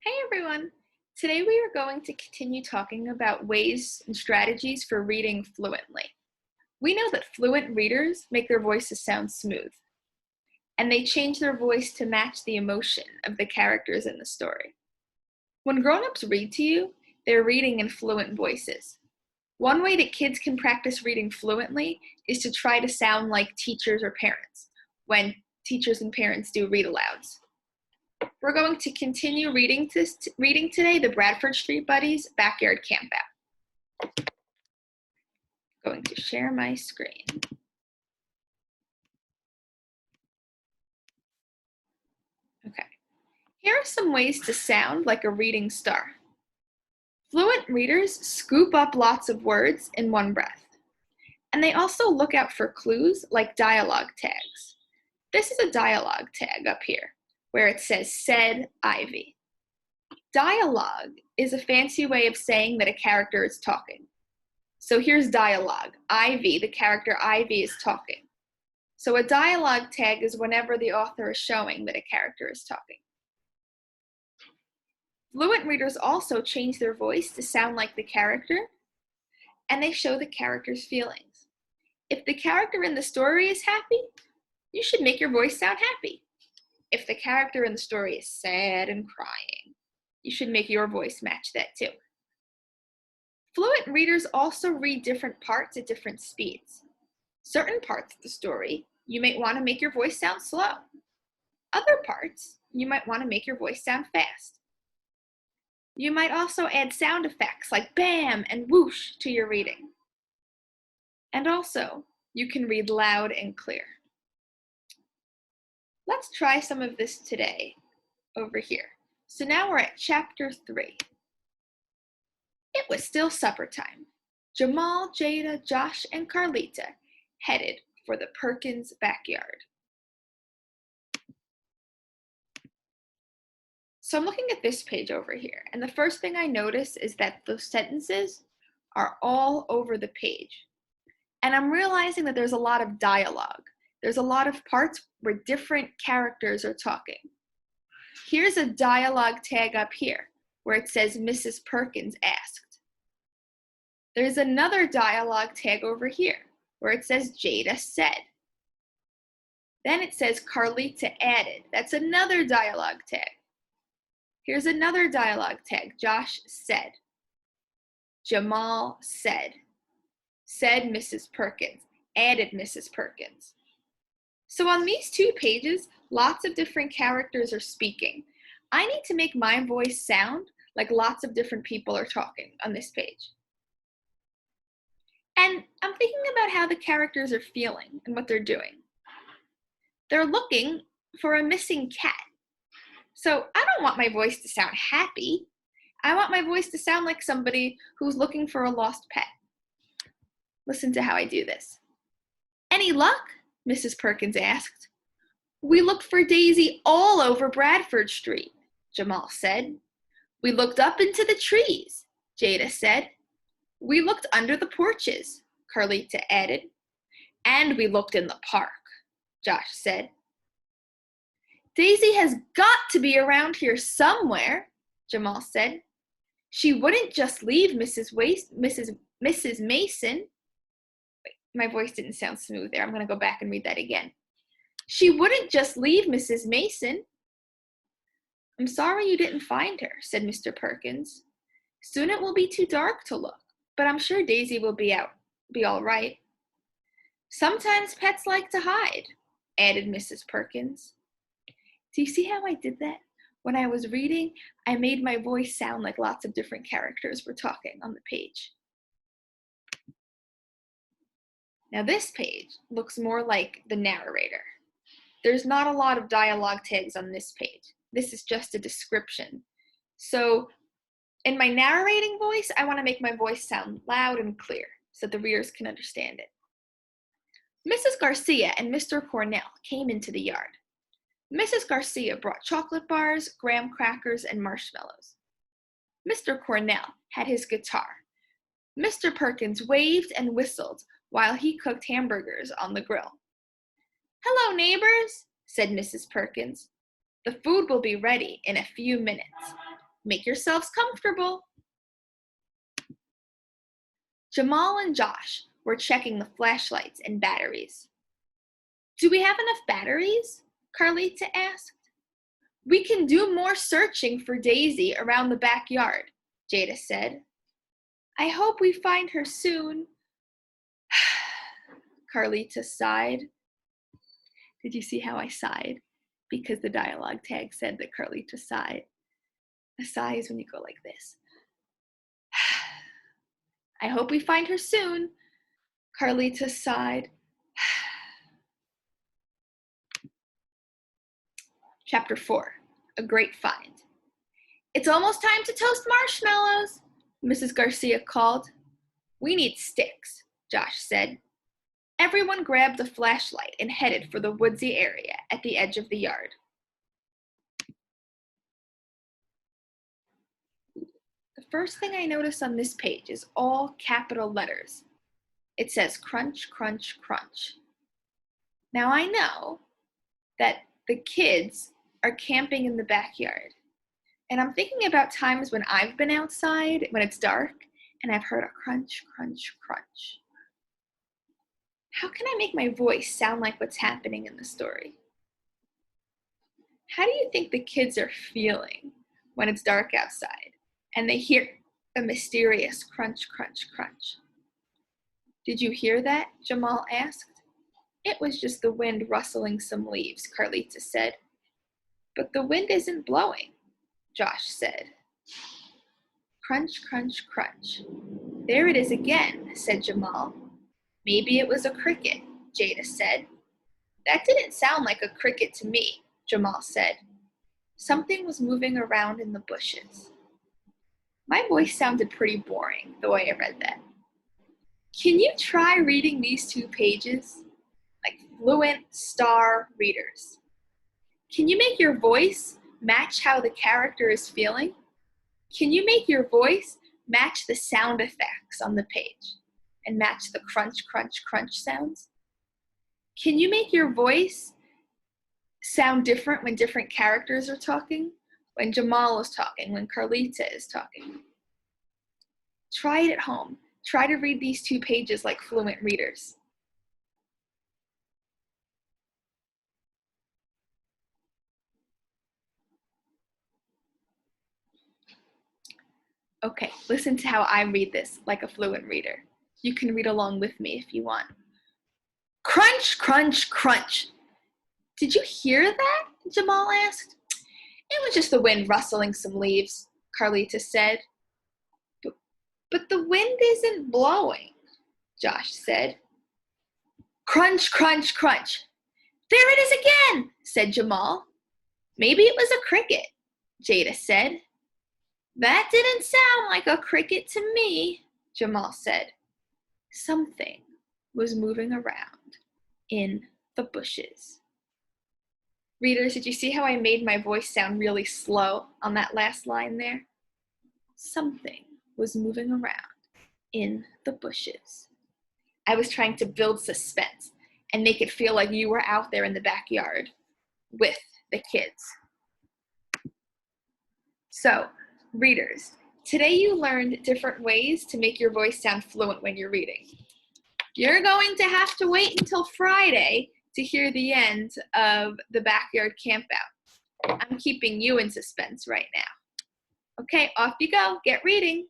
Hey everyone! Today we are going to continue talking about ways and strategies for reading fluently. We know that fluent readers make their voices sound smooth, and they change their voice to match the emotion of the characters in the story. When grown-ups read to you, they're reading in fluent voices. One way that kids can practice reading fluently is to try to sound like teachers or parents when teachers and parents do read-alouds. We're going to continue reading today the Bradford Street Buddies Backyard Campout. Going to share my screen. Okay. Here are some ways to sound like a reading star. Fluent readers scoop up lots of words in one breath. And they also look out for clues like dialogue tags. This is a dialogue tag up here, where it says, said Ivy. Dialogue is a fancy way of saying that a character is talking. So here's dialogue. Ivy, the character Ivy, is talking. So a dialogue tag is whenever the author is showing that a character is talking. Fluent readers also change their voice to sound like the character, and they show the character's feelings. If the character in the story is happy, you should make your voice sound happy. If the character in the story is sad and crying, you should make your voice match that too. Fluent readers also read different parts at different speeds. Certain parts of the story, you might want to make your voice sound slow. Other parts, you might want to make your voice sound fast. You might also add sound effects like bam and whoosh to your reading. And also, you can read loud and clear. Let's try some of this today over here. So now we're at chapter 3. It was still supper time. Jamal, Jada, Josh, and Carlita headed for the Perkins backyard. So I'm looking at this page over here, and the first thing I notice is that those sentences are all over the page. And I'm realizing that there's a lot of dialogue. There's a lot of parts where different characters are talking. Here's a dialogue tag up here where it says Mrs. Perkins asked. There's another dialogue tag over here where it says Jada said. Then it says Carlita added. That's another dialogue tag. Here's another dialogue tag. Josh said. Jamal said. Said Mrs. Perkins. Added Mrs. Perkins. So on these two pages, lots of different characters are speaking. I need to make my voice sound like lots of different people are talking on this page. And I'm thinking about how the characters are feeling and what they're doing. They're looking for a missing cat. So I don't want my voice to sound happy. I want my voice to sound like somebody who's looking for a lost pet. Listen to how I do this. Any luck? Mrs. Perkins asked. We looked for Daisy all over Bradford Street, Jamal said. We looked up into the trees, Jada said. We looked under the porches, Carlita added. And we looked in the park, Josh said. Daisy has got to be around here somewhere, Jamal said. She wouldn't just leave Mrs. Mason. My voice didn't sound smooth there. I'm going to go back and read that again. She wouldn't just leave Mrs. Mason. I'm sorry you didn't find her, said Mr. Perkins. Soon it will be too dark to look, but I'm sure Daisy will be all right. Sometimes pets like to hide, added Mrs. Perkins. Do you see how I did that? When I was reading, I made my voice sound like lots of different characters were talking on the page. Now this page looks more like the narrator. There's not a lot of dialogue tags on this page. This is just a description. So in my narrating voice, I want to make my voice sound loud and clear so the readers can understand it. Mrs. Garcia and Mr. Cornell came into the yard. Mrs. Garcia brought chocolate bars, graham crackers, and marshmallows. Mr. Cornell had his guitar. Mr. Perkins waved and whistled while he cooked hamburgers on the grill. Hello, neighbors, said Mrs. Perkins. The food will be ready in a few minutes. Make yourselves comfortable. Jamal and Josh were checking the flashlights and batteries. Do we have enough batteries? Carlita asked. We can do more searching for Daisy around the backyard, Jada said. I hope we find her soon. Carlita sighed. Did you see how I sighed? Because the dialogue tag said that Carlita sighed. A sigh is when you go like this. I hope we find her soon. Carlita sighed. Chapter 4, A Great Find. It's almost time to toast marshmallows, Mrs. Garcia called. We need sticks, Josh said. Everyone grabbed a flashlight and headed for the woodsy area at the edge of the yard. The first thing I notice on this page is all capital letters. It says crunch, crunch, crunch. Now I know that the kids are camping in the backyard. And I'm thinking about times when I've been outside, when it's dark, and I've heard a crunch, crunch, crunch. How can I make my voice sound like what's happening in the story? How do you think the kids are feeling when it's dark outside and they hear a mysterious crunch, crunch, crunch? Did you hear that? Jamal asked. It was just the wind rustling some leaves, Carlita said. But the wind isn't blowing, Josh said. Crunch, crunch, crunch. There it is again, said Jamal. Maybe it was a cricket, Jada said. That didn't sound like a cricket to me, Jamal said. Something was moving around in the bushes. My voice sounded pretty boring the way I read that. Can you try reading these 2 pages? Like fluent star readers. Can you make your voice match how the character is feeling? Can you make your voice match the sound effects on the page and match the crunch, crunch, crunch sounds? Can you make your voice sound different when different characters are talking? When Jamal is talking, when Carlita is talking? Try it at home. Try to read these 2 pages like fluent readers. Okay, listen to how I read this like a fluent reader. You can read along with me if you want. Crunch, crunch, crunch. Did you hear that? Jamal asked. It was just the wind rustling some leaves, Carlita said. But the wind isn't blowing, Josh said. Crunch, crunch, crunch. There it is again, said Jamal. Maybe it was a cricket, Jada said. That didn't sound like a cricket to me, Jamal said. Something was moving around in the bushes. Readers, did you see how I made my voice sound really slow on that last line there? Something was moving around in the bushes. I was trying to build suspense and make it feel like you were out there in the backyard with the kids. So, readers, today you learned different ways to make your voice sound fluent when you're reading. You're going to have to wait until Friday to hear the end of the backyard campout. I'm keeping you in suspense right now. Okay, off you go. Get reading.